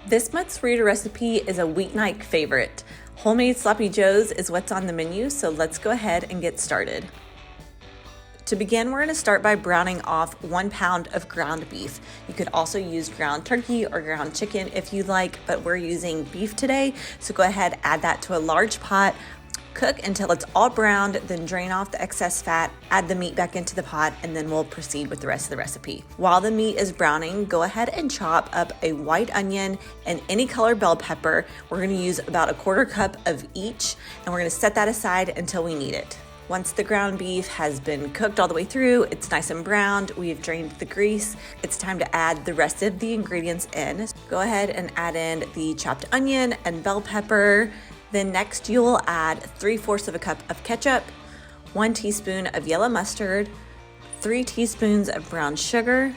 This month's reader recipe is a weeknight favorite. Homemade sloppy joes is what's on the menu, so let's go ahead and get started. To begin, we're going to start by browning off 1 pound of ground beef. You could also use ground turkey or ground chicken if you like, but we're using beef today, so go ahead, add that to a large pot. Cook until it's all browned, then drain off the excess fat, add the meat back into the pot, and then we'll proceed with the rest of the recipe. While the meat is browning, go ahead and chop up a white onion and any color bell pepper. We're gonna use about 1/4 cup of each, and we're gonna set that aside until we need it. Once the ground beef has been cooked all the way through, it's nice and browned, we've drained the grease, it's time to add the rest of the ingredients in. Go ahead and add in the chopped onion and bell pepper. Then next you'll add 3/4 cup of ketchup, 1 teaspoon of yellow mustard, 3 teaspoons of brown sugar,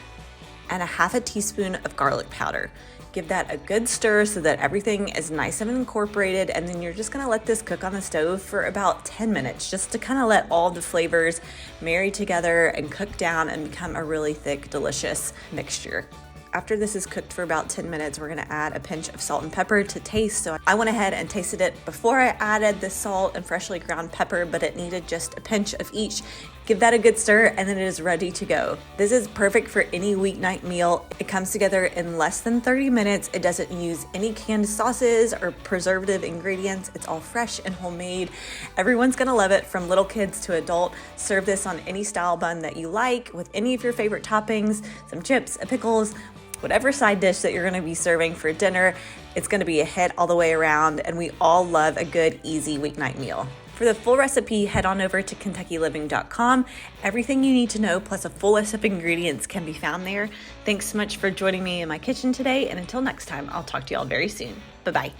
and 1/2 teaspoon of garlic powder. Give that a good stir so that everything is nice and incorporated, and then you're just gonna let this cook on the stove for about 10 minutes, just to kind of let all the flavors marry together and cook down and become a really thick, delicious mixture. After this is cooked for about 10 minutes, we're gonna add a pinch of salt and pepper to taste. So I went ahead and tasted it before I added the salt and freshly ground pepper, but it needed just a pinch of each. Give that a good stir, and then it is ready to go. This is perfect for any weeknight meal. It comes together in less than 30 minutes. It doesn't use any canned sauces or preservative ingredients. It's all fresh and homemade. Everyone's gonna love it, from little kids to adult. Serve this on any style bun that you like, with any of your favorite toppings, some chips, pickles, whatever side dish that you're gonna be serving for dinner. It's gonna be a hit all the way around, and we all love a good, easy weeknight meal. For the full recipe, head on over to KentuckyLiving.com. Everything you need to know, plus a full list of ingredients, can be found there. Thanks so much for joining me in my kitchen today, and until next time, I'll talk to y'all very soon. Bye-bye.